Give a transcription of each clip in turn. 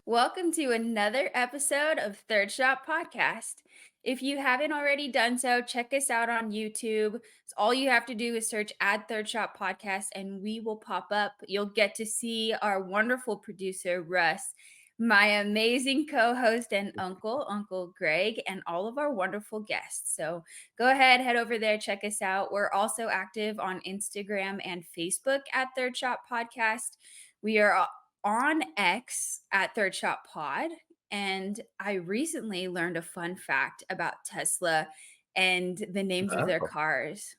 Welcome to another episode of Third Shot Podcast. If you haven't already done so, check us out on YouTube. So all you have to do is search Add Third Shot Podcast and we will pop up. You'll get to see our wonderful producer, Russ, my amazing co host and Uncle Greg, and all of our wonderful guests. So go ahead, head over there, check us out. We're also active on Instagram and Facebook at Third Shot Podcast. We are on X at Third Shot Pod. And I recently learned a fun fact about Tesla and the names of their Oh, cars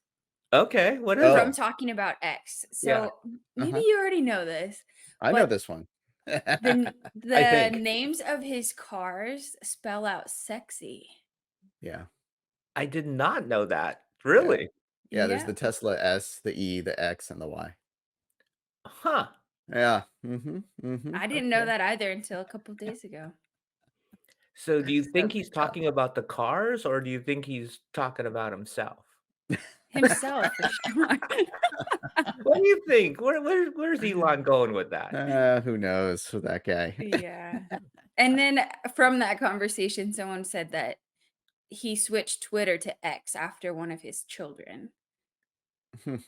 okay. What is it? from Oh, talking about X. Yeah. So maybe uh-huh. you already know this, I know but this one. I the think. names of his cars spell out sexy. Yeah. I did not know that. Yeah. Really? Yeah, there's Yeah. the Tesla S, the E, the X, and the Y. Huh. Yeah. Mhm. Mhm. I didn't know Okay. that either until a couple days ago. So do you So think good he's job. talking about the cars or do you think he's talking about himself? Himself for sure. What do you think? Where's Elon going with that? Who knows with that guy. Yeah. And then from that conversation, someone said that he switched Twitter to X after one of his children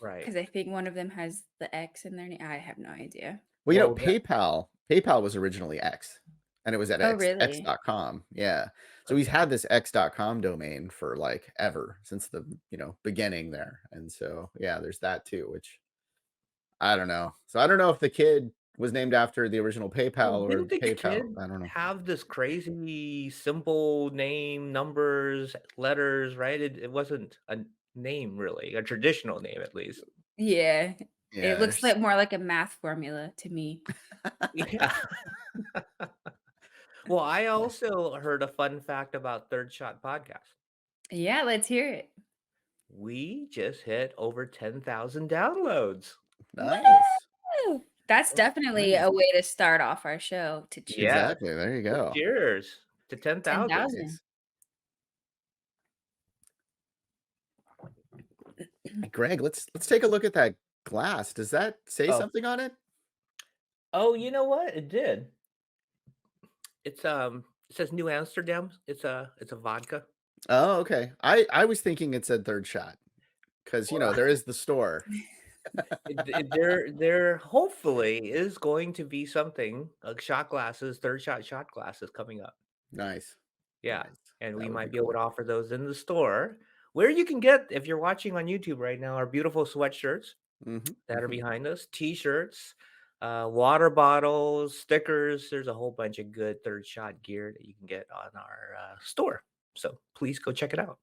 Right. because I think one of them has the X in their name. I have no idea. Well, Well, that PayPal was originally X, and it was at Oh, X really? X.com. Yeah. So he's okay. had this X.com domain for like ever since the, beginning there. And so, yeah, there's that too, which I don't know. So I don't know if the kid was named after the original Well, PayPal or didn't the PayPal. kid I don't know. have this crazy simple name, numbers, letters, right? It wasn't a name really, a traditional name at least. Yeah. It Yeah, looks there's like more like a math formula to me. Yeah. Well, I also heard a fun fact about Third Shot Podcast. Yeah, let's hear it. We just hit over 10,000 downloads. nice. Woo! That's definitely Nice. a way to start off our show to cheer. Yes. Exactly. There you Well, go. cheers to 10,000. 10,000. Nice. Hey, Greg, let's take a look at that glass. Does that say Oh. something on it? Oh, you know what? It did. It says New Amsterdam. It's a vodka. Oh, okay. I was thinking it said third shot because Well, there is the store. there hopefully is going to be something like shot glasses, third shot glasses coming up. Nice. Yeah, Nice. and we That would might be be able cool. to offer those in the store, where you can get if you're watching on YouTube right now, our beautiful sweatshirts Hmm. that are Hmm. behind us, T-shirts, water bottles, stickers. There's a whole bunch of good third shot gear that you can get on our store. So please go check it out.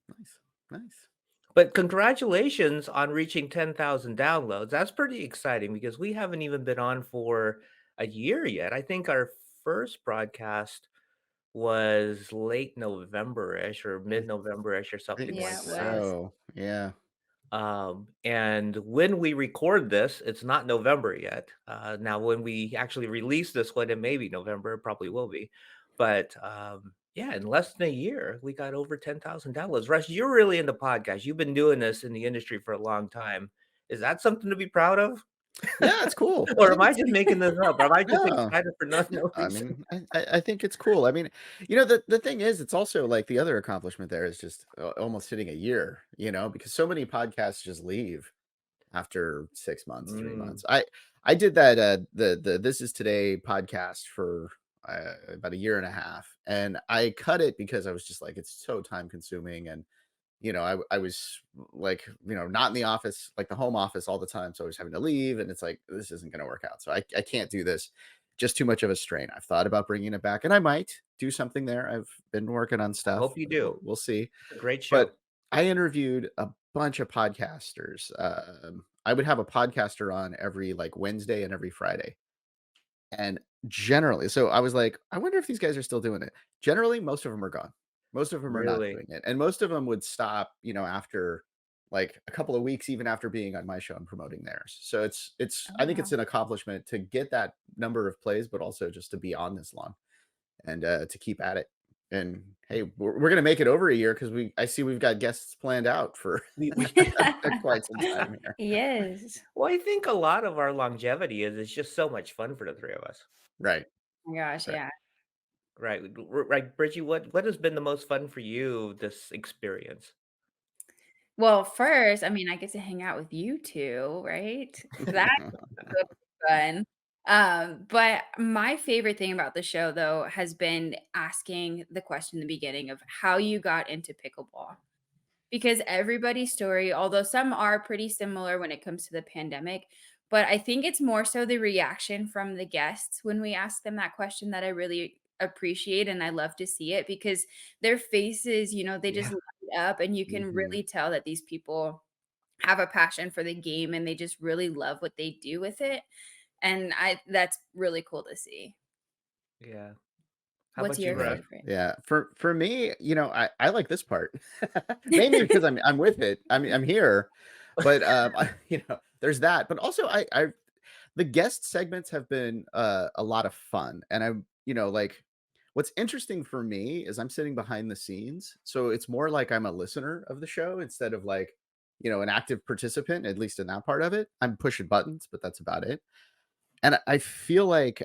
Nice. Nice. But congratulations on reaching 10,000 downloads. That's pretty exciting because we haven't even been on for a year yet. I think our first broadcast was late November-ish or I mid-November-ish or something think like Yeah, it that. was. so. Yeah. And when we record this, it's not November yet. Now, when we actually release this one, it may be November, it probably will be. But yeah, in less than a year, we got over 10,000 downloads. Rush, you're really into podcasts. You've been doing this in the industry for a long time. Is that something to be proud of? Yeah, it's cool. I Or am think I it's just making this up? Or am I just no. excited for no, No, no I reason? mean, I think it's cool. I mean, the thing is, it's also like the other accomplishment there is just almost hitting a year, because so many podcasts just leave after 6 months, Mm, 3 months. I did that the This Is Today podcast for about a year and a half, and I cut it because I was just like, it's so time consuming, and I was like, not in the office, like the home office all the time. So I was having to leave and it's like, this isn't going to work out. So I can't do this. Just too much of a strain. I've thought about bringing it back and I might do something there. I've been working on I stuff. hope you do. We'll see. It's a great show. But I interviewed a bunch of podcasters. I would have a podcaster on every like Wednesday and every Friday. And generally, so I was like, I wonder if these guys are still doing it. Generally, most of them are gone. Most of them are not Really. doing it. And most of them would stop, after like a couple of weeks, even after being on my show and promoting theirs. So it's Oh, I think it's wow. an accomplishment to get that number of plays, but also just to be on this long and to keep at it. And hey, we're gonna make it over a year because I see we've got guests planned out for We quite some time here. Yes. Well, I think a lot of our longevity is it's just so much fun for the 3 of us. Right. my gosh, Right. yeah. Right, right, Bridgie, what has been the most fun for you this experience? Well, first, I mean, I get to hang out with you 2, right? That's really fun. But my favorite thing about the show, though, has been asking the question in the beginning of how you got into pickleball. Because everybody's story, although some are pretty similar when it comes to the pandemic, but I think it's more so the reaction from the guests when we ask them that question that I really appreciate, and I love to see it because their faces, they just Yeah, light up, and you can Mhm. really tell that these people have a passion for the game and they just really love what they do with it, and I that's really cool to see. yeah. How What's about you, your Yeah. Russ? favorite? Yeah. For me, I like this part. Mainly because I'm with it. I'm here. But there's that. But also I the guest segments have been a lot of fun. And I'm, like what's interesting for me is I'm sitting behind the scenes. So it's more like I'm a listener of the show instead of like, an active participant, at least in that part of it. I'm pushing buttons, but that's about it. And I feel like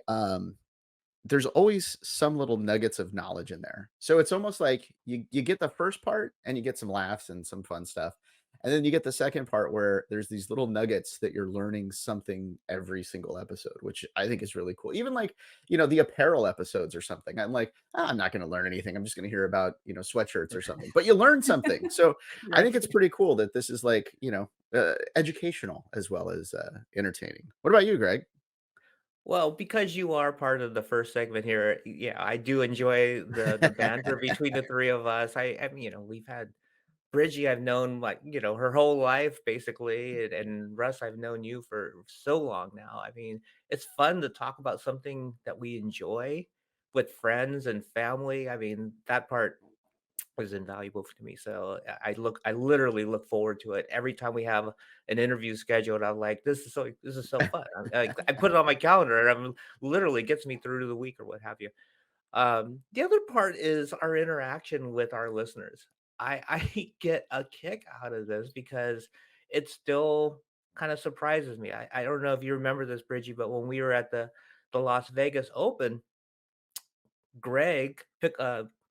there's always some little nuggets of knowledge in there. So it's almost like you get the first part and you get some laughs and some fun stuff. And then you get the second part where there's these little nuggets that you're learning something every single episode, which I think is really cool. Even like, the apparel episodes or something. I'm like, I'm not going to learn anything. I'm just going to hear about, sweatshirts or something. But you learn something. So I think it's Right. pretty cool that this is like, educational as well as entertaining. What about you, Greg? Well, because you are part of the first segment here, yeah, I do enjoy the banter between the 3 of us. I mean, we've had Bridgie I've known, like, her whole life basically, and Russ, I've known you for so long now. I mean, it's fun to talk about something that we enjoy with friends and family. I mean, that part was invaluable to me. So I literally look forward to it every time we have an interview scheduled. I'm like, this is so fun. I put it on my calendar, and I'm literally gets me through to the week or what have you. The other part is our interaction with our listeners. I get a kick out of this because it still kind of surprises me. I don't know if you remember this, Bridgie, but when we were at the Las Vegas Open,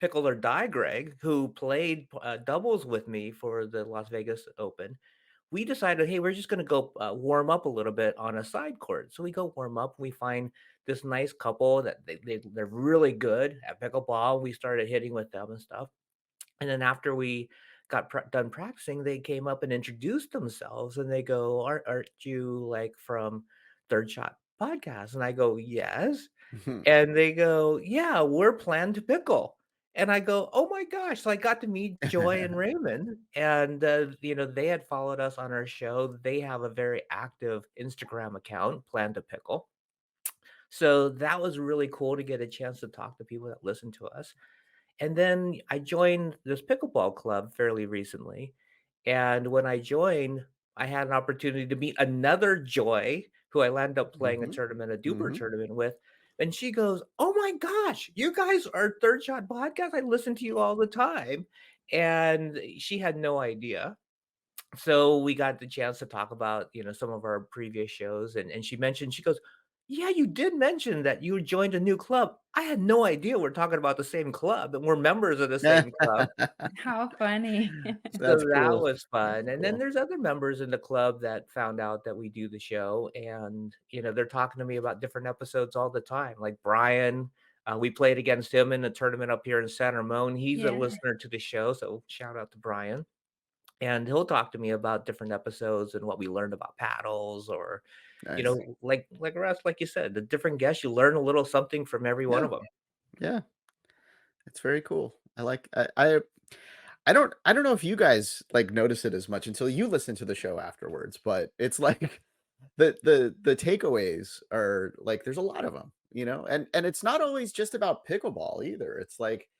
Pickle or Die Greg, who played doubles with me for the Las Vegas Open, we decided, hey, we're just going to go warm up a little bit on a side court. So we go warm up. We find this nice couple that they're really good at pickleball. We started hitting with them and stuff. And then after we got done practicing, they came up and introduced themselves and they go, aren't you like from Third Shot Podcast? And I go, yes. And they go, "Yeah, we're Plan to Pickle." And I go, "Oh my gosh." So I got to meet Joy and Raymond, and, they had followed us on our show. They have a very active Instagram account, Plan to Pickle. So that was really cool to get a chance to talk to people that listen to us. And then I joined this pickleball club fairly recently. And when I joined, I had an opportunity to meet another Joy who I landed up playing Mhm. a Duper Mhm. tournament with. And she goes, "Oh my gosh, you guys are Third Shot Podcast. I listen to you all the time." And she had no idea. So we got the chance to talk about, some of our previous shows. And she mentioned, she goes, "Yeah, you did mention that you joined a new club. I had no idea we're talking about the same club and we're members of the same club." How funny. So That's that cool. was fun, That's and then cool. there's other members in the club that found out that we do the show, and, they're talking to me about different episodes all the time, like Brian, we played against him in a tournament up here in San Ramon. He's a Yeah. listener to the show, so shout out to Brian, and he'll talk to me about different episodes and what we learned about paddles or, Nice. like Russ, like you said, the different guests, you learn a little something from every one Yeah. of them. Yeah. It's very cool. I don't know if you guys like notice it as much until you listen to the show afterwards, but it's like the takeaways are like there's a lot of them, and it's not always just about pickleball either. It's like,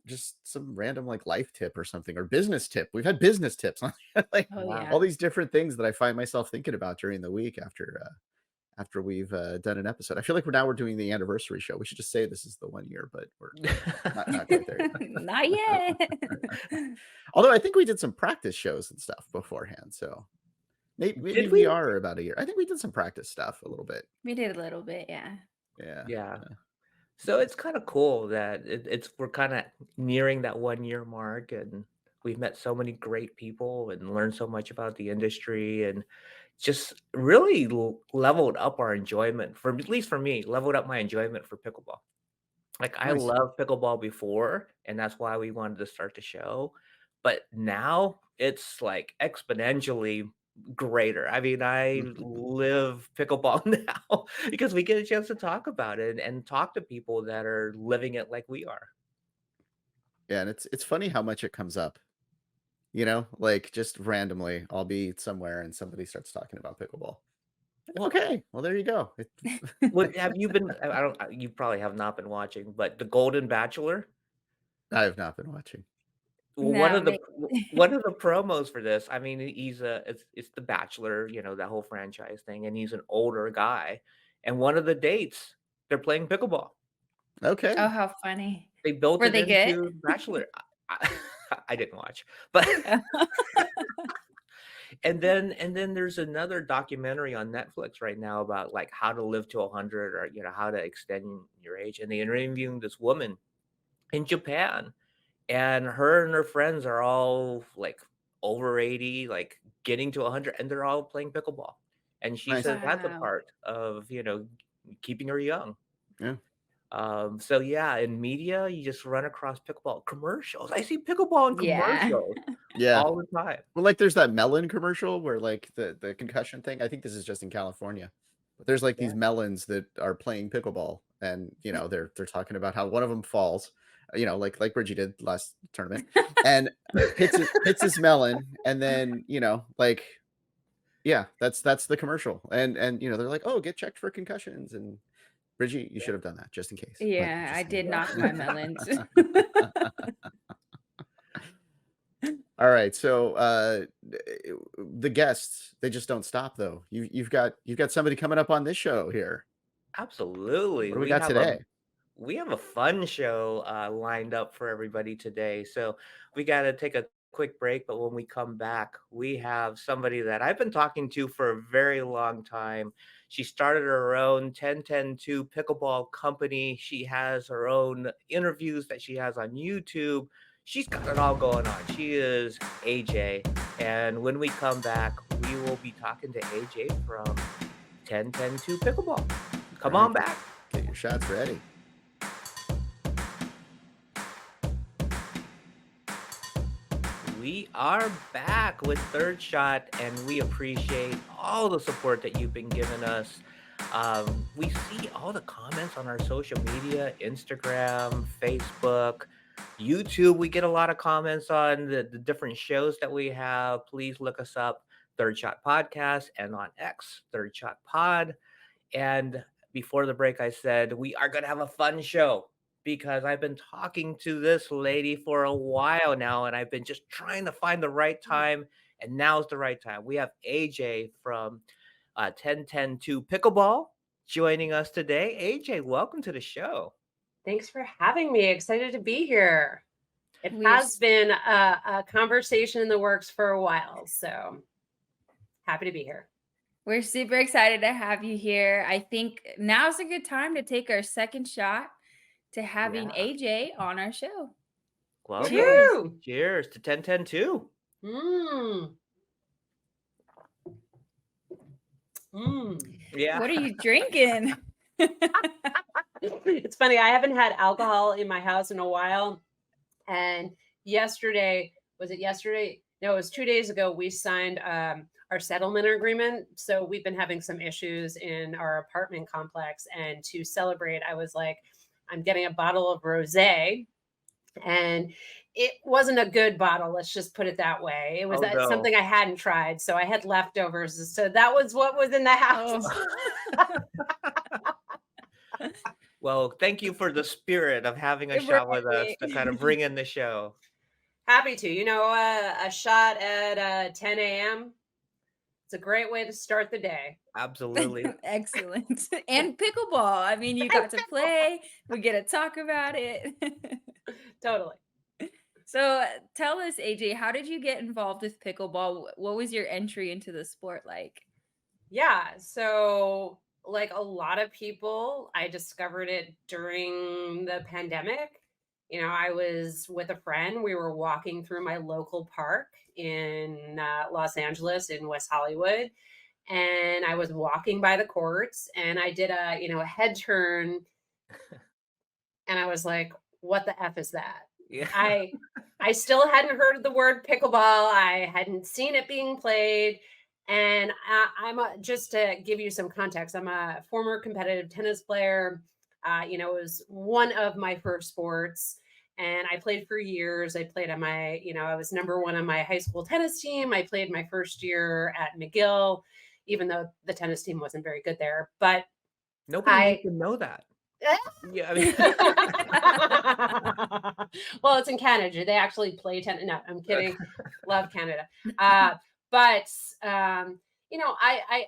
just some random like life tip or something or business tip. We've had business tips on like Oh, Wow. yeah. all these different things that I find myself thinking about during the week after we've done an episode. I feel like we're doing the anniversary show. We should just say this is the 1 year, but we're not quite there yet. Not yet. Although I think we did some practice shows and stuff beforehand, so maybe Did we we? are about a year. I think we did some practice stuff a little bit. We did a little bit, yeah. Yeah. Yeah. So it's kind of cool that we're kind of nearing that 1 year mark, and we've met so many great people and learned so much about the industry, and just really leveled up our enjoyment for, at least for me, leveled up my enjoyment for pickleball. Like, I Nice. loved pickleball before, and that's why we wanted to start the show, but now it's, like, exponentially greater. I mean, I live pickleball now because we get a chance to talk about it and talk to people that are living it like we are. Yeah, and it's funny how much it comes up, you know, like just randomly. I'll be somewhere and somebody starts talking about pickleball. Well, Okay, well there you go. what have you been I don't you probably have not been watching, but The Golden Bachelor? I have not been watching. Well, No, me one of the promos for this, I mean, it's The Bachelor, that whole franchise thing, and he's an older guy, and one of the dates, they're playing pickleball. Oh, Okay. how funny. They built Were it they good? into Bachelor. I didn't watch, but and then there's another documentary on Netflix right now about, like, how to live to 100, or, how to extend your age, and they're interviewing this woman in Japan. And her friends are all, like, over 80, like, getting to 100, and they're all playing pickleball. And she Nice. says that's a Wow. part of, keeping her young. Yeah. So yeah, in media, you just run across pickleball commercials. I see pickleball in Yeah. commercials Yeah. all the time. Well, like there's that melon commercial where like the concussion thing. I think this is just in California. But there's like these Yeah. melons that are playing pickleball and they're talking about how one of them falls, like Bridgie did last tournament and hits his melon and then, like yeah, that's the commercial. And they're like, "Oh, get checked for concussions." And Bridgie, you should have done that just in case. Like Yeah, I just saying. did knock my melons. All right. So the guests, they just don't stop though. You've got somebody coming up on this show here. Absolutely. What do we got today? We have a fun show lined up for everybody today. So we got to take a quick break, but when we come back, we have somebody that I've been talking to for a very long time. She started her own 10-10-2 pickleball company. She has her own interviews that she has on YouTube. She's got it all going on. She is AJ. And when we come back, we will be talking to AJ from 10-10-2 pickleball. All Come right. on back. Get your shots ready. We are back with Third Shot, and we appreciate all the support that you've been giving us. We see all the comments on our social media, Instagram, Facebook, YouTube. We get a lot of comments on the different shows that we have. Please look us up, Third Shot Podcast, and on X, Third Shot Pod. And before the break, I said we are going to have a fun show because I've been talking to this lady for a while now, and I've been just trying to find the right time. And now's the right time. We have AJ from 10-10-2 Pickleball joining us today. AJ, welcome to the show. Thanks for having me. Excited to be here. It We're has been a conversation in the works for a while, so happy to be here. we're super excited to have you here. I think now's a good time to take our second shot to having Yeah. AJ on our show. Welcome. Cheers. Woo! Cheers to 10-10-2. Mmm. Mmm. Yeah. What are you drinking? It's funny. I haven't had alcohol in my house in a while. And yesterday, was it yesterday? No, it was 2 days ago. We signed our settlement agreement. So we've been having some issues in our apartment complex. And to celebrate, I was like, I'm getting a bottle of rosé. And it wasn't a good bottle. Let's just put it that way. It was Oh, no. something I hadn't tried. So I had leftovers. So that was what was in the house. Well, thank you for the spirit of having a shot with us to kind of bring in the show. Happy to. A shot at 10 a.m. It's a great way to start the day. Absolutely. Excellent. And pickleball. I mean, you got to play. We get to talk about it. Totally. So tell us, AJ, how did you get involved with pickleball? What was your entry into the sport like? Yeah. So like a lot of people, I discovered it during the pandemic. I was with a friend. We were walking through my local park in Los Angeles, in West Hollywood, and I was walking by the courts, and I did a head turn, and I was like, "What the f is that?" Yeah. I still hadn't heard of the word pickleball. I hadn't seen it being played. And just to give you some context, I'm a former competitive tennis player. It was one of my first sports, and I played for years. I played on I was number one on my high school tennis team. I played my first year at McGill, even though the tennis team wasn't very good there. But Nobody needs I to know that. Yeah, I mean, well, it's in Canada. They actually play tennis. No, I'm kidding. Love Canada. Uh, but I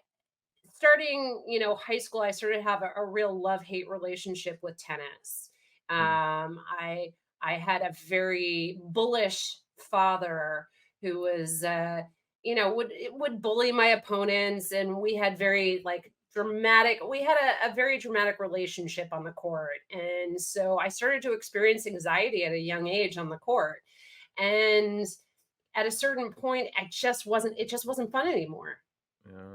starting high school, I started to have a real love-hate relationship with tennis. Mm, I had a very bullish father who was would bully my opponents, and we had a very dramatic relationship on the court. And so I started to experience anxiety at a young age on the court. And at a certain point, it just wasn't fun anymore.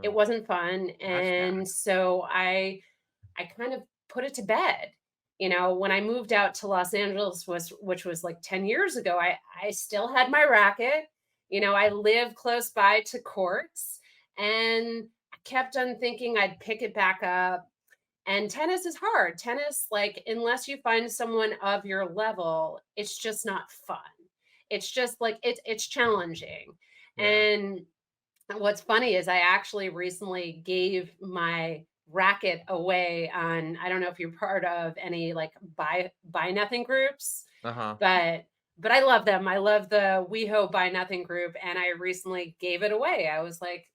It yeah, wasn't fun. that's sad. And so I kind of put it to bed. When I moved out to Los Angeles, which was like 10 years ago, I still had my racket. I live close by to courts, and I kept on thinking I'd pick it back up. And tennis is hard. Tennis, like, unless you find someone of your level, it's just not fun. It's just like it's challenging. Yeah. And what's funny is I actually recently gave my racket away on, I don't know if you're part of any like buy nothing groups, Uh-huh. but I love them. I love the WeHo Buy Nothing group, and I recently gave it away. I was like,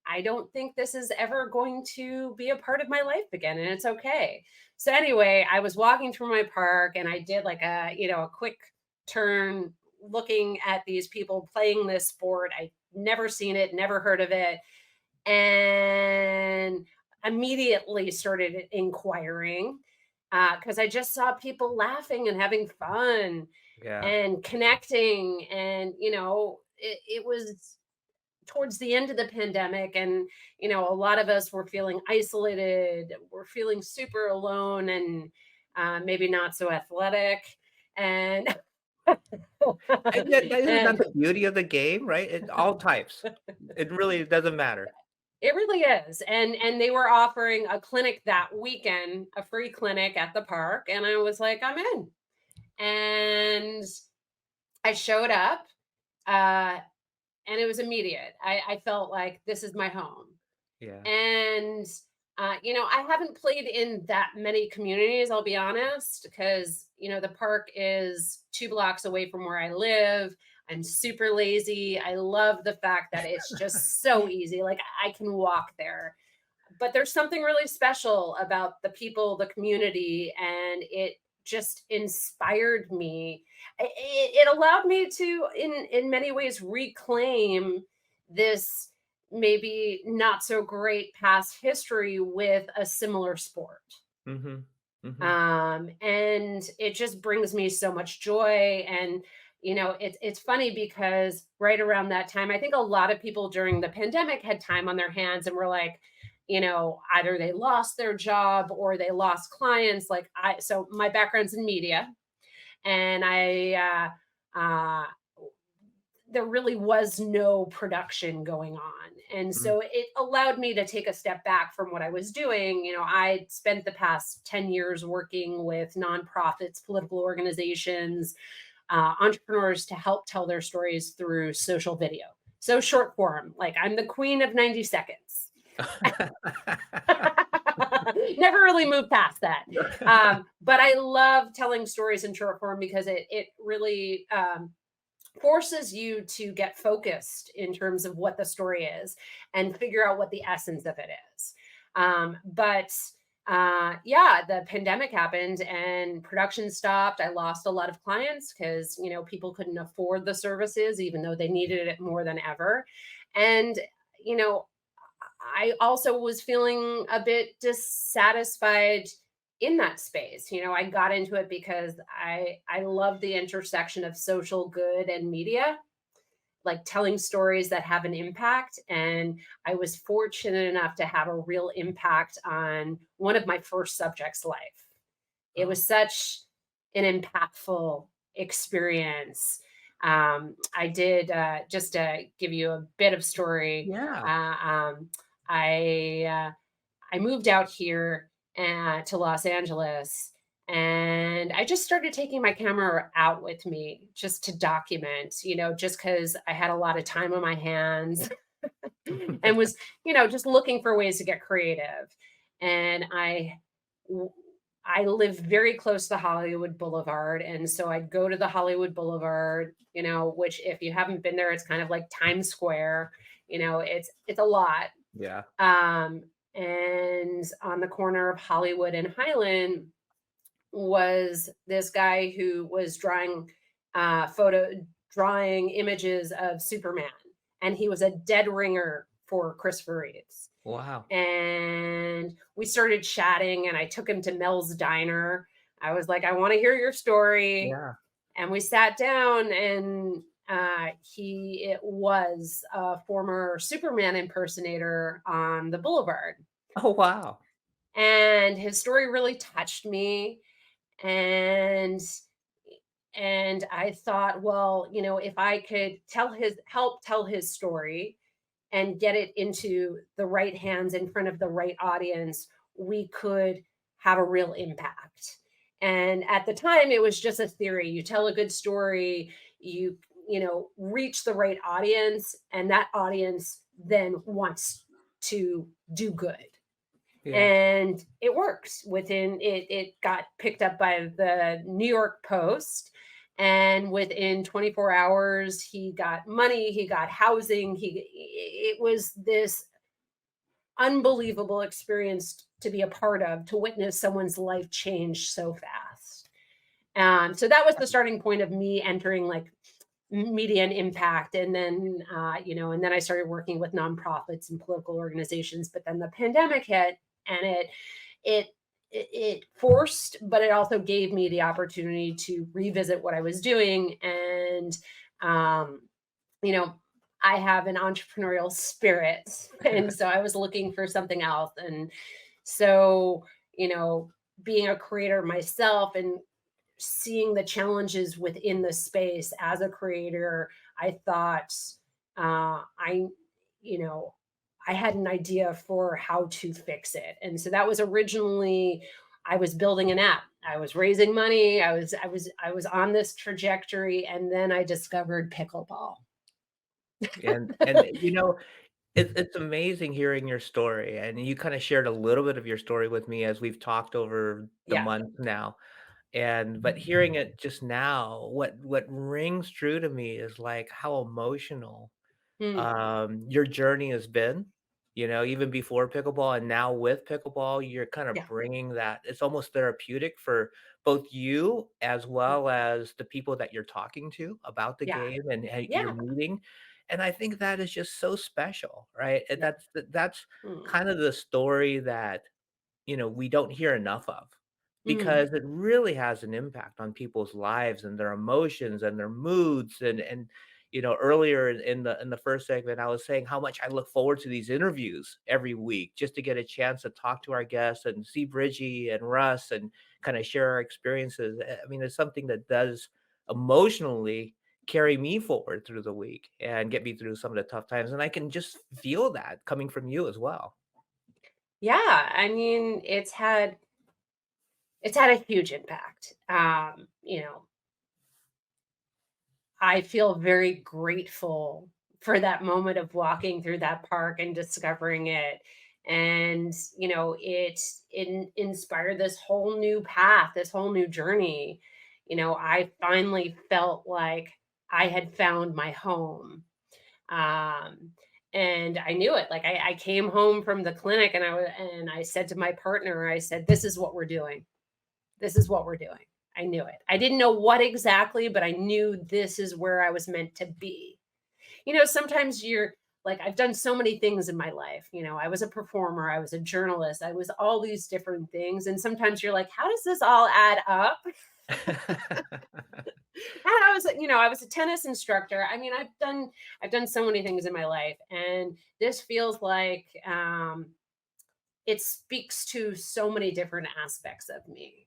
I don't think this is ever going to be a part of my life again, and it's okay. So anyway, I was walking through my park, and I did like a quick turn looking at these people playing this sport. I never seen it, never heard of it, and immediately started inquiring because I just saw people laughing and having fun Yeah. and connecting. And it was towards the end of the pandemic, and a lot of us were feeling isolated, we're feeling super alone, and maybe not so athletic. And And yet, isn't that and the beauty of the game, right? All types. It really doesn't matter. it really is. And they were offering a clinic that weekend, a free clinic at the park, and I was like, I'm in. And I showed up, uh, and it was immediate. I felt like this is my home. Yeah. And I haven't played in that many communities, I'll be honest, because the park is 2 blocks away from where I live. I'm super lazy. I love the fact that it's just so easy. Like, I can walk there. But there's something really special about the people, the community, and it just inspired me. It allowed me to, in many ways, reclaim this maybe not so great past history with a similar sport. Mhm. Mhm. And it just brings me so much joy. And it's funny because right around that time, I think a lot of people during the pandemic had time on their hands and were like, either they lost their job or they lost clients. So my background's in media, and there really was no production going on. And Mm. so it allowed me to take a step back from what I was doing. I spent the past 10 years working with nonprofits, political organizations, entrepreneurs to help tell their stories through social video. So short form, like, I'm the queen of 90 seconds. Never really moved past that. But I love telling stories in short form because it really forces you to get focused in terms of what the story is and figure out what the essence of it is. But yeah, the pandemic happened and production stopped. I lost a lot of clients because people couldn't afford the services, even though they needed it more than ever. And you know I also was feeling a bit dissatisfied in that space. I got into it because I love the intersection of social good and media, like telling stories that have an impact. And I was fortunate enough to have a real impact on one of my first subjects' life. It Oh, was such an impactful experience. I did, just to give you a bit of story. yeah. Uh, I I moved out here to Los Angeles, and I just started taking my camera out with me just to document, just because I had a lot of time on my hands and was, just looking for ways to get creative. And w- I live very close to Hollywood Boulevard. And so I'd go to the Hollywood Boulevard, which if you haven't been there, it's kind of like Times Square. It's a lot. Yeah. Um, and on the corner of Hollywood and Highland was this guy who was drawing images of Superman, and he was a dead ringer for Christopher Reeves. Wow. And we started chatting, and I took him to Mel's Diner. I was like, I want to hear your story. Yeah. And we sat down, and it was a former Superman impersonator on the Boulevard. Oh, wow. And his story really touched me. And I thought, well, if I could help tell his story and get it into the right hands in front of the right audience, we could have a real impact. And at the time, it was just a theory. You tell a good story, reach the right audience, and that audience then wants to do good. Yeah. And it works. It got picked up by the New York Post, and within 24 hours he got money, he got housing. It was this unbelievable experience to be a part of, to witness someone's life change so fast. So that was the starting point of me entering like media and impact. And then and then I started working with nonprofits and political organizations. But then the pandemic hit, and it it forced, but it also gave me the opportunity to revisit what I was doing. And um you know I have an entrepreneurial spirit, and so I was looking for something else. And so, being a creator myself and seeing the challenges within the space as a creator, I thought, I, you know, I had an idea for how to fix it. And so that was originally, I was building an app. I was raising money. I was on this trajectory, and then I discovered pickleball. And it's amazing hearing your story, and you kinda shared a little bit of your story with me as we've talked over the Yeah. months now, but hearing it just now, what rings true to me is, like, how emotional Mm, your journey has been, even before pickleball and now with pickleball, you're kind of yeah. bringing that it's almost therapeutic for both you as Mm, well as the people that you're talking to about the yeah. game and you're Yeah. meeting. And I think that is just so special, right? And Yeah. that's Mm, kind of the story that we don't hear enough of mm, because it really has an impact on people's lives and their emotions and their moods and earlier in the first segment I was saying how much I look forward to these interviews every week just to get a chance to talk to our guests and see Bridgie and Russ and kind of share our experiences. I mean, it's something that does emotionally carry me forward through the week and get me through some of the tough times, and I can just feel that coming from you as well. yeah. I mean, it's had a huge impact. I feel very grateful for that moment of walking through that park and discovering it. And, it inspired this whole new path, this whole new journey. I finally felt like I had found my home. Um, and I knew it. Like I came home from the clinic, and I said to my partner, I said, "This is what we're doing. This is what we're doing." I knew it. I didn't know what exactly, but I knew this is where I was meant to be. Sometimes like I've done so many things in my life. I was a performer, I was a journalist, I was all these different things. And sometimes you're like, how does this all add up? And I was a tennis instructor. I mean, I've done so many things in my life, and this feels like it speaks to so many different aspects of me.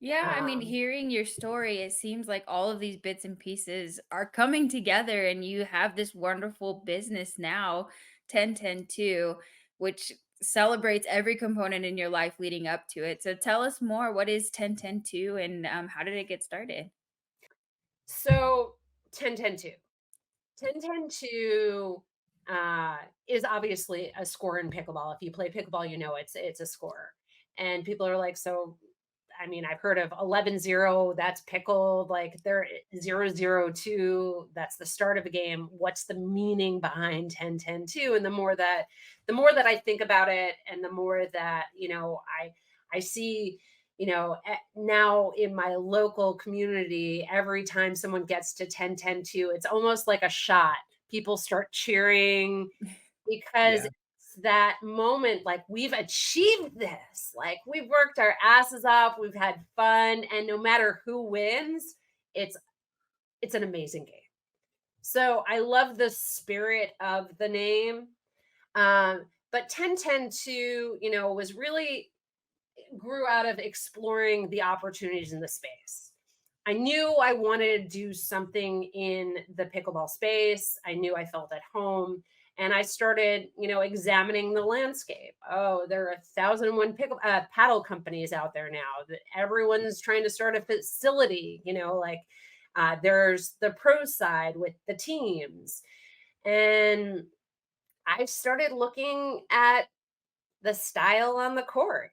Yeah, I mean, Um, hearing your story, it seems like all of these bits and pieces are coming together, and you have this wonderful business now, 10-10-2, which celebrates every component in your life leading up to it. So tell us more. What is 10-10-2, and how did it get started? so 10-10-2. 10-10-2 is obviously a score in pickleball. If you play pickleball, it's a score. And people are like, so I mean, I've heard of 11-0, that's pickled, like there 0-0-2, that's the start of a game. What's the meaning behind 10-10-2? And the more that I think about it, and the more that, I see, now in my local community, every time someone gets to 10-10-2, it's almost like a shot. People start cheering because Yeah, it's that moment, like we've achieved this, like we've worked our asses off, we've had fun, and no matter who wins, it's it's an amazing game. So I love the spirit of the name. But 10-10-2, was really grew out of exploring the opportunities in the space. I knew I wanted to do something in the pickleball space. I knew I felt at home. And I started, examining the landscape. Oh, there are 1,001 paddle companies out there now. That everyone's trying to start a facility. Like there's the pro side with the teams, and I started looking at the style on the court,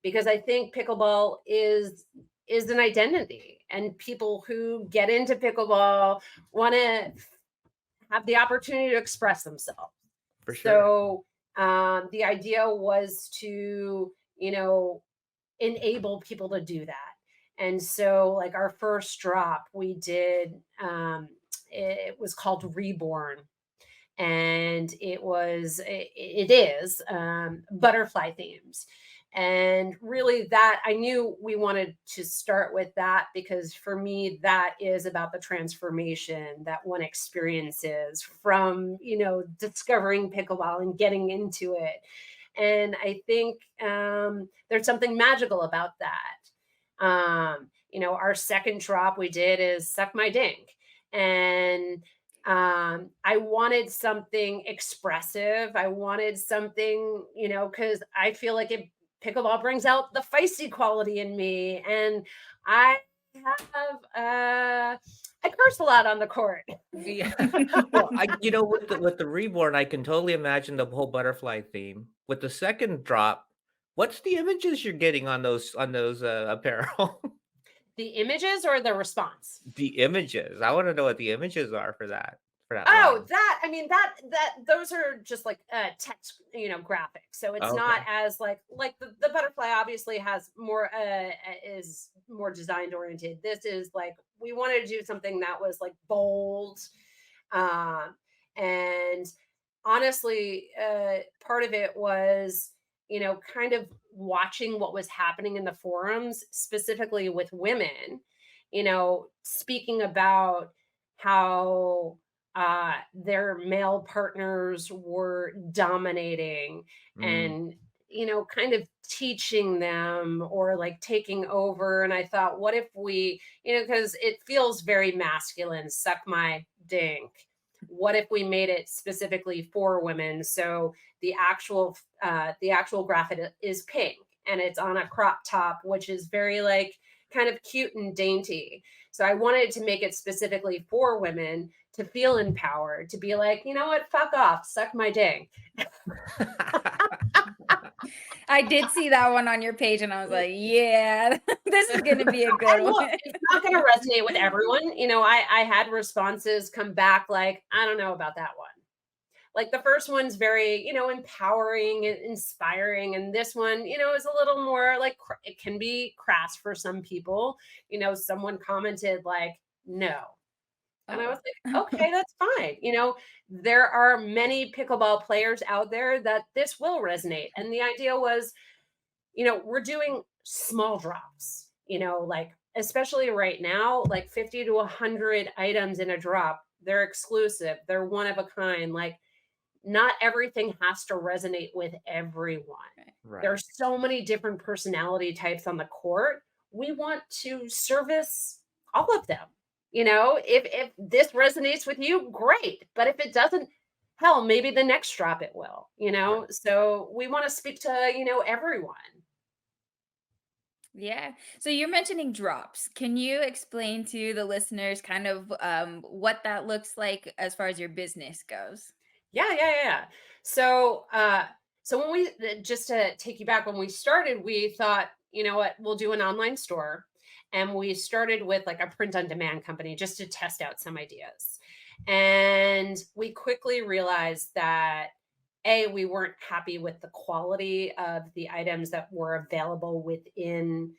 because I think pickleball is an identity, and people who get into pickleball want to have the opportunity to express themselves. for sure. So the idea was to, enable people to do that. And so, like our first drop, we did. It was called Reborn, and it is butterfly themes. And really, that I knew we wanted to start with that, because for me that is about the transformation that one experiences from discovering pickleball and getting into it. And I think there's something magical about that. Our second drop we did is Suck My Dink. And I wanted something expressive. I wanted something, because I feel like pickleball brings out the feisty quality in me. And I I curse a lot on the court. Yeah. Well, with the reborn, I can totally imagine the whole butterfly theme. With the second drop, what's the images you're getting on those apparel? The images or the response? The images. I want to know what the images are for that Oh, line. that, I mean, that those are just like text, graphics. So it's not Okay. as like the butterfly obviously has more is more designed oriented. This is like we wanted to do something that was like bold. Um and honestly, part of it was, kind of watching what was happening in the forums, specifically with women, speaking about how their male partners were dominating, Mm, and kind of teaching them or like taking over. And I thought, what if we, because it feels very masculine, suck my dink. What if we made it specifically for women? So the actual graphic is pink, and it's on a crop top, which is very like kind of cute and dainty. So I wanted to make it specifically for women to feel empowered, to be like, you know what, fuck off, suck my ding. I did see that one on your page, and I was like, yeah, this is going to be a good And one. look, it's not going to resonate with everyone. I had responses come back like, I don't know about that one. Like the first one's very, empowering and inspiring. And this one, is a little more like, it can be crass for some people. Someone commented like, no. And I was Oh. like, okay, that's fine. There are many pickleball players out there that this will resonate. And the idea was, we're doing small drops, like especially right now, like 50 to 100 items in a drop. They're exclusive, they're one of a kind. Like, not everything has to resonate with everyone. Right. There's so many different personality types on the court. We want to service all of them. If this resonates with you, great. But if it doesn't, hell, maybe the next drop it will, Right. So we want to speak to, everyone. Yeah. So you're mentioning drops. Can you explain to the listeners kind of what that looks like as far as your business goes? Yeah, yeah, yeah. So when we just to take you back, when we started, we thought, you know what, we'll do an online store, and we started with like a print on demand company just to test out some ideas. And we quickly realized that we weren't happy with the quality of the items that were available within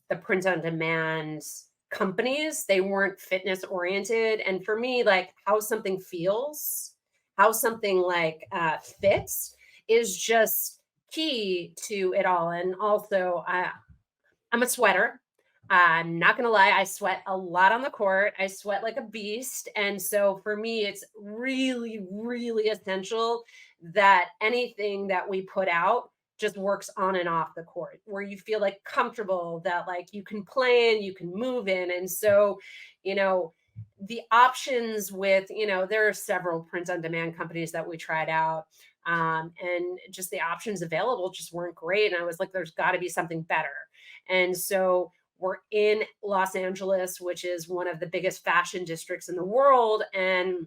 the print on demand companies. They weren't fitness oriented. And for me, like how something feels, how something like fits is just key to it all. And also, I'm a sweater. I'm not going to lie, I sweat a lot on the court. I sweat like a beast. And so for me, it's really, really essential that anything that we put out just works on and off the court, where you feel like comfortable, that like you can play in, you can move in. And so, you know, the options with, there are several print on demand companies that we tried out. And just the options available just weren't great. And I was like, there's got to be something better. And so we're in Los Angeles, which is one of the biggest fashion districts in the world. And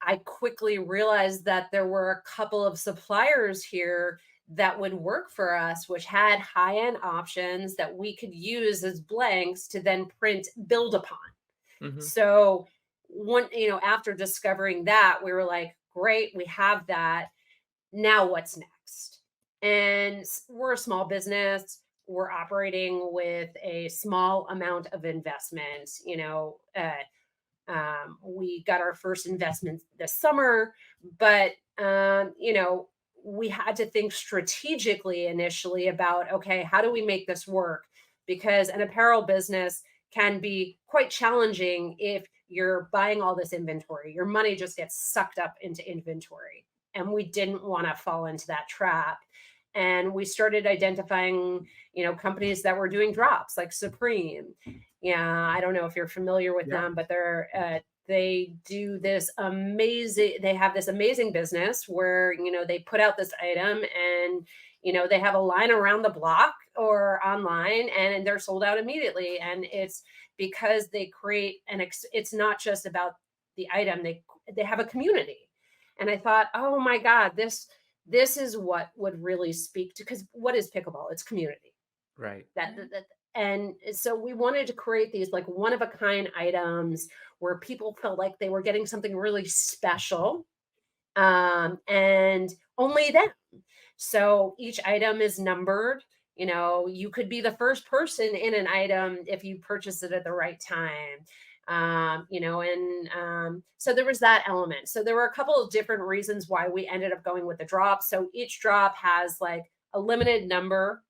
I quickly realized that there were a couple of suppliers here that would work for us, which had high end options that we could use as blanks to then print, build upon. Hmm. So, after discovering that, we were like, great, we have that. Now what's next? And we're a small business. We're operating with a small amount of investment. We got our first investment this summer, but we had to think strategically initially about, okay, how do we make this work? Because an apparel business can be quite challenging if you're buying all this inventory. Your money just gets sucked up into inventory. And we didn't want to fall into that trap. And we started identifying, companies that were doing drops like Supreme. Yeah, I don't know if you're familiar with Yeah. them, but they do this amazing, they have this amazing business where, they put out this item, and they have a line around the block or online, and they're sold out immediately. And it's because they create it's not just about the item, they have a community. And I thought, oh my God, this is what would really speak to, because what is pickleball? It's community. Right. And so we wanted to create these like one of a kind items where people felt like they were getting something really special, and only them. So each item is numbered. You could be the first person in an item if you purchase it at the right time. So there was that element. So there were a couple of different reasons why we ended up going with the drop. So each drop has like a limited number.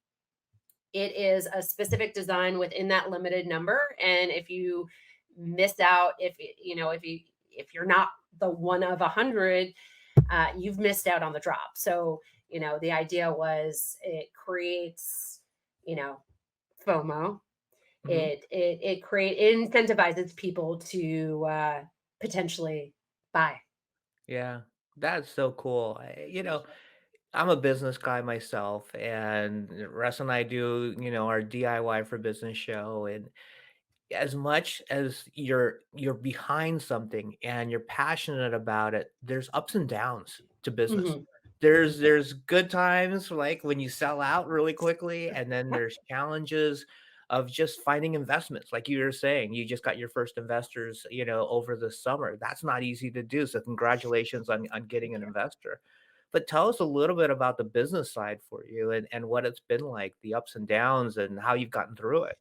It is a specific design within that limited number. And if you miss out, if you're not the one of 100, you've missed out on the drop. So, the idea was it creates, FOMO. Hmm. It incentivizes people to potentially buy. Yeah. That's so cool. I'm a business guy myself, and Russ and I do, our DIY for business show. And as much as you're behind something and you're passionate about it, there's ups and downs to business. Mhm. There's good times like when you sell out really quickly, and then Yep. there's challenges of just finding investments. Like you were saying, you just got your first investors, over the summer. That's not easy to do. So congratulations on getting Thank an you. investor. But tell us a little bit about the business side for you, and what it's been like, the ups and downs, and how you've gotten through it.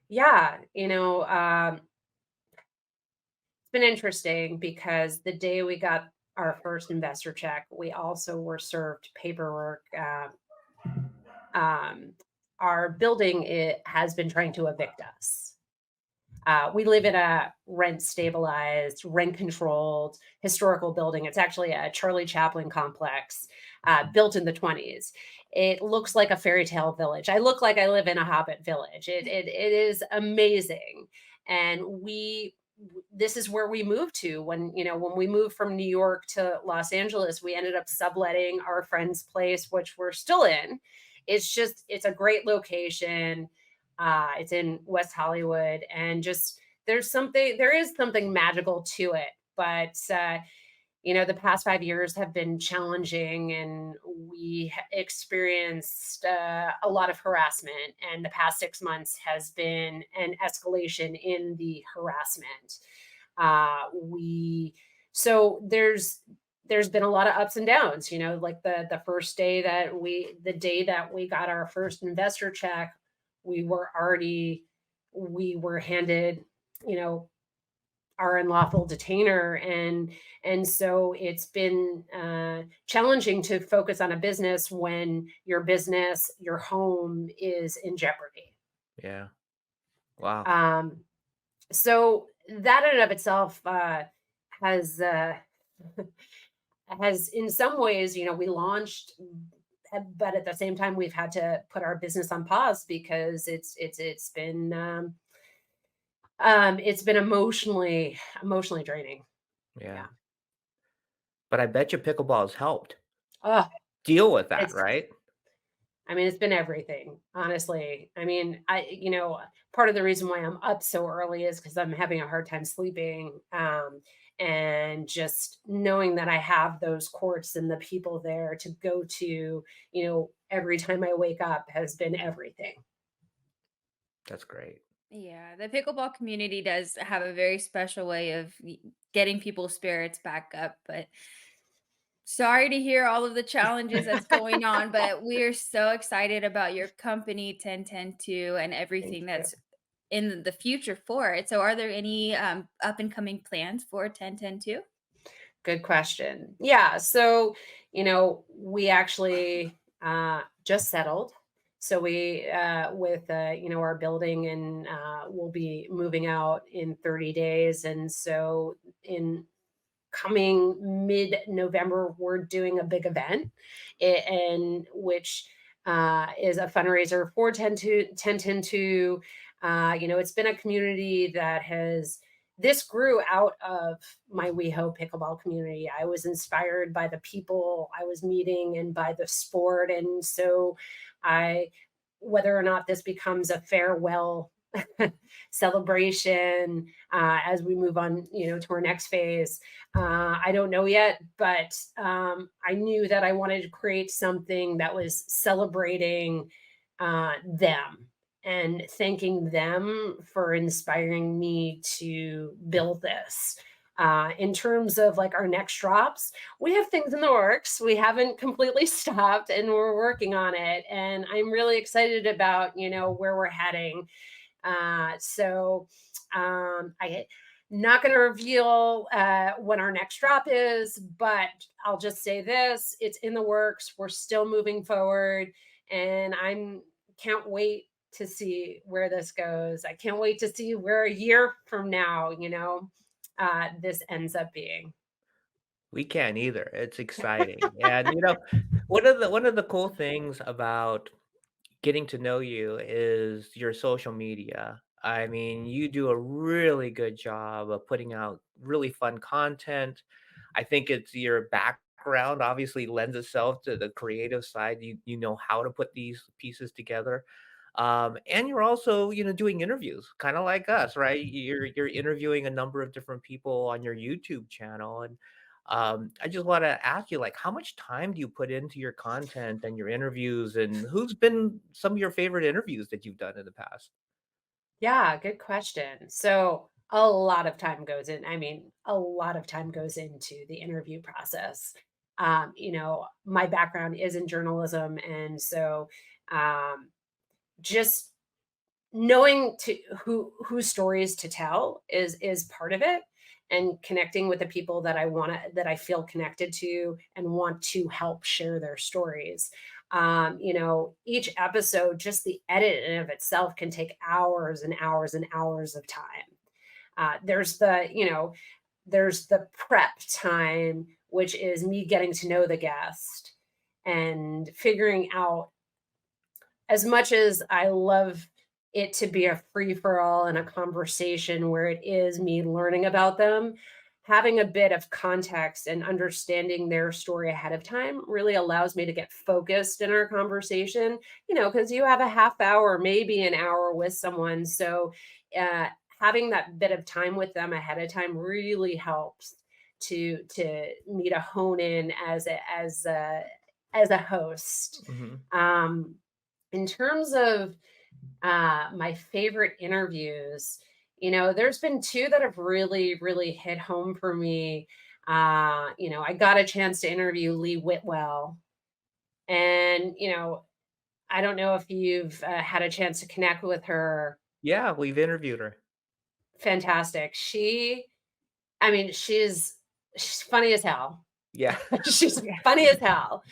Yeah. been interesting because the day we got our first investor check, we also were served paperwork. Um, our building it has been trying to evict us. We live in a rent stabilized, rent controlled historical building. It's actually a Charlie Chaplin complex built in the 20s. It looks like a fairy tale village. I look like I live in a Hobbit village. It is amazing. And this is where we moved to when we moved from New York to Los Angeles. We ended up subletting our friend's place, which we're still in. It's a great location. It's in West Hollywood, and just there is something magical to it. But the past 5 years have been challenging, and we experienced a lot of harassment. And the past 6 months has been an escalation in the harassment. We so there's been a lot of ups and downs. Like the day that we got our first investor check, we were handed, you know, our unlawful detainer, and so it's been challenging to focus on a business when your home is in jeopardy. Yeah. Wow. So that in and of itself has has in some ways, we launched, but at the same time we've had to put our business on pause because it's been emotionally draining. Yeah. Yeah. But I bet you pickleball has helped Oh, deal with that, it's right? I mean, it's been everything, honestly. I mean, part of the reason why I'm up so early is because I'm having a hard time sleeping. And just knowing that I have those courts and the people there to go to, every time I wake up has been everything. That's great. Yeah, the pickleball community does have a very special way of getting people's spirits back up. But sorry to hear all of the challenges that's going on, but we are so excited about your company 1010 and Thank everything you. that's in the future for it. So are there any up and coming plans for 1010? Good question. Yeah. So, we actually just settled. So with, our building, and we'll be moving out in 30 days. And so in coming mid-November, we're doing a big event, and which is a fundraiser for 1010. It's been a community that has this grew out of my WeHo pickleball community. I was inspired by the people I was meeting and by the sport, and so I, whether or not this becomes a farewell celebration as we move on, to our next phase. I don't know yet, but I knew that I wanted to create something that was celebrating them and thanking them for inspiring me to build this. In terms of like our next drops, we have things in the works. We haven't completely stopped, and we're working on it. And I'm really excited about, where we're heading. I'm not going to reveal when our next drop is, but I'll just say this: it's in the works. We're still moving forward, and I can't wait to see where this goes. I can't wait to see where a year from now, this ends up being. We can't either. It's exciting. And one of the cool things about getting to know you is your social media. I mean, you do a really good job of putting out really fun content. I think it's your background obviously lends itself to the creative side. You know how to put these pieces together. And you're also, doing interviews, kind of like us, right? You're interviewing a number of different people on your YouTube channel. And I just want to ask you, like, how much time do you put into your content and your interviews, and who's been some of your favorite interviews that you've done in the past? Yeah, good question. So a lot of time goes in. I mean, a lot of time goes into the interview process. My background is in journalism, and so um, just knowing to whose stories to tell is part of it. and connecting with the people that I feel connected to and want to help share their stories. Each episode, just the edit in of itself can take hours and hours and hours of time. There's the prep time, which is me getting to know the guest and figuring out, as much as I love it to be a free for all and a conversation where it is me learning about them, having a bit of context and understanding their story ahead of time really allows me to get focused in our conversation, because you have a half hour, maybe an hour with someone. So, uh, having that bit of time with them ahead of time really helps to me to hone in as a host. Mhm. In terms of my favorite interviews, there's been two that have really, really hit home for me. I got a chance to interview Lee Whitwell, and I don't know if you've had a chance to connect with her. Yeah, we've interviewed her. Fantastic. I mean, she's funny as hell. Yeah. She's funny as hell.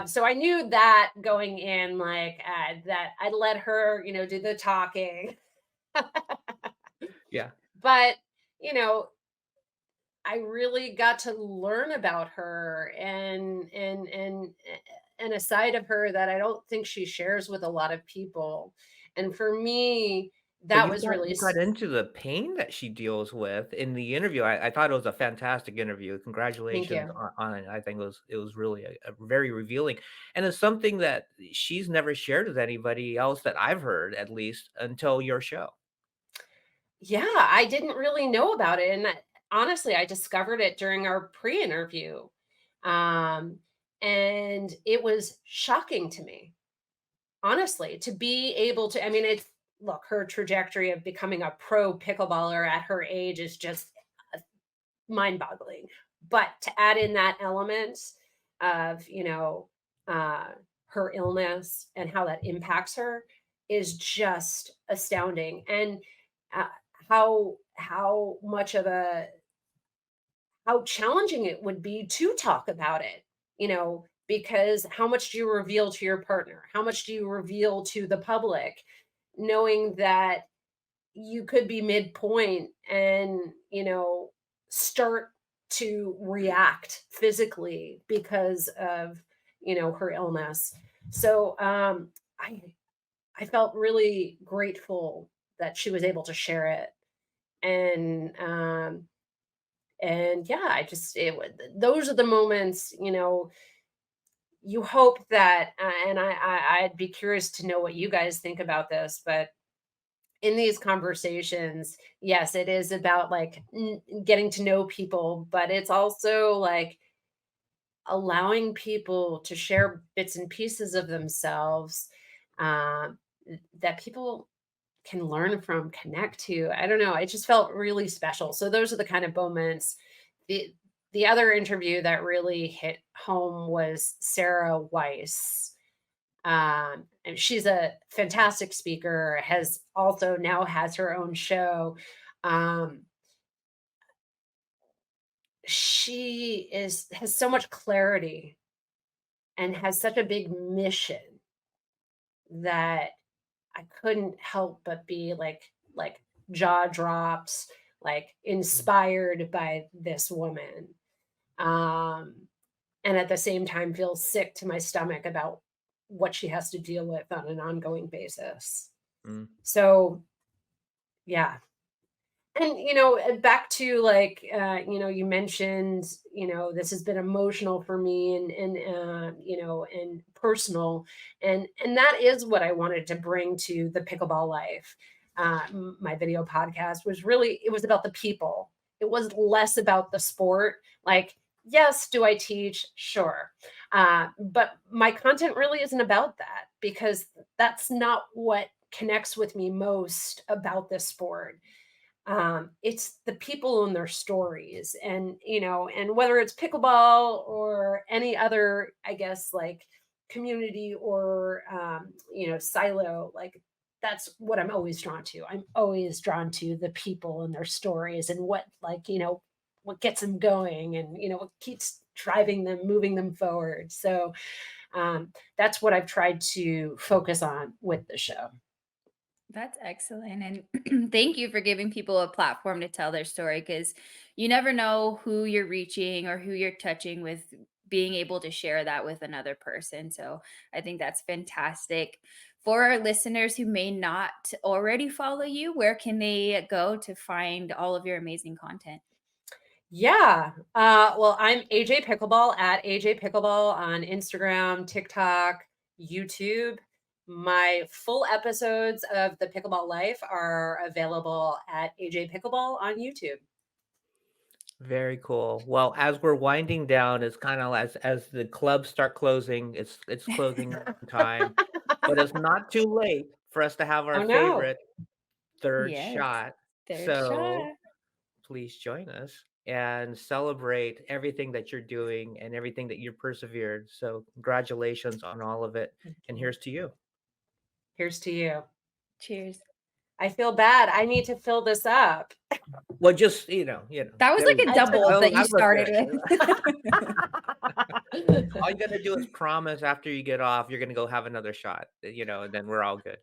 So I knew that going in, like, that I'd let her, do the talking. Yeah. But, you know, I really got to learn about her and a side of her that I don't think she shares with a lot of people. And for me, But that was really you got into the pain that she deals with in the interview. I thought it was a fantastic interview. thank Congratulations you. on it. I think it was really a very revealing, and it's something that she's never shared with anybody else that I've heard, at least until your show. Yeah, I didn't really know about it. And honestly, I discovered it during our pre-interview. Um, and it was shocking to me, honestly, to be able to, I mean, look, her trajectory of becoming a pro pickleballer at her age is just mind-boggling. But to add in that element of, uh, her illness and how that impacts her is just astounding. And uh, how much of a how challenging it would be to talk about it, because how much do you reveal to your partner? How much do you reveal to the public, knowing that you could be midpoint and, start to react physically because of, her illness. So I felt really grateful that she was able to share it. And yeah, I just it would those are the moments, you hope that, and I'd be curious to know what you guys think about this, but in these conversations, yes, it is about like getting to know people, but it's also like allowing people to share bits and pieces of themselves, um, that people can learn from, connect to. I don't know. It just felt really special. So those are the kind of moments. The the other interview that really hit home was Sarah Weiss. And she's a fantastic speaker, has also now has her own show. Um, she has so much clarity and has such a big mission that I couldn't help but be like jaw dropped, like inspired by this woman. Um, and at the same time feel sick to my stomach about what she has to deal with on an ongoing basis. Mm. So yeah. And back to like you mentioned, this has been emotional for me and personal, and that is what I wanted to bring to the pickleball life. My video podcast was really, it was about the people. It was less about the sport. Like, yes, do I teach? Sure. But my content really isn't about that, because that's not what connects with me most about this sport. It's the people and their stories, and whether it's pickleball or any other, I guess, like community or silo, like that's what I'm always drawn to. I'm always drawn to the people and their stories and what, like, what gets them going, and what keeps driving them, moving them forward. So that's what I've tried to focus on with the show. That's excellent. And thank you for giving people a platform to tell their story, because you never know who you're reaching or who you're touching with being able to share that with another person. So I think that's fantastic. For our listeners who may not already follow you, where can they go to find all of your amazing content? Yeah. Well, I'm AJ Pickleball at AJ Pickleball on Instagram, TikTok, YouTube. My full episodes of the Pickleball Life are available at AJ Pickleball on YouTube. Very cool. Well, as we're winding down, it's kind of as the clubs start closing, it's closing time, but it's not too late for us to have our Oh no. favorite third Yes, shot. third So shot. please join us and celebrate everything that you're doing and everything that you persevered. So congratulations on all of it. Thank And you. here's to you. Here's to you. Cheers. I feel bad. I need to fill this up. Well, just That was there we like a go. I took double Oh, that you that was started good. with. All you gotta do is promise after you get off, you're gonna go have another shot, and then we're all good.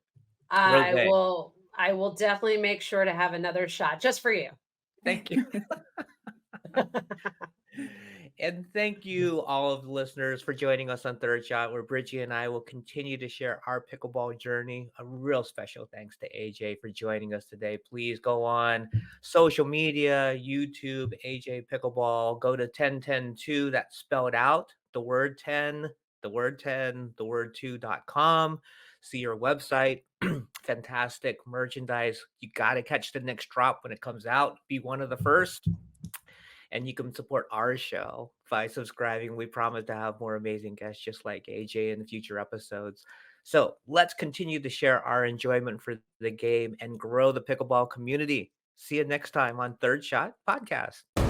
I Rosé. will I will definitely make sure to have another shot just for you. Thank you. And thank you, all of the listeners, for joining us on Third Shot, where Bridgie and I will continue to share our pickleball journey. A real special thanks to AJ for joining us today. Please go on social media, YouTube, AJ Pickleball. Go to 10102, that's spelled out, the word 10, the word 10, the word 2.com. See your website. Fantastic merchandise. You got to catch the next drop when it comes out. Be one of the first. And you can support our show by subscribing. We promise to have more amazing guests just like AJ in the future episodes. So let's continue to share our enjoyment for the game and grow the pickleball community. See you next time on Third Shot Podcast.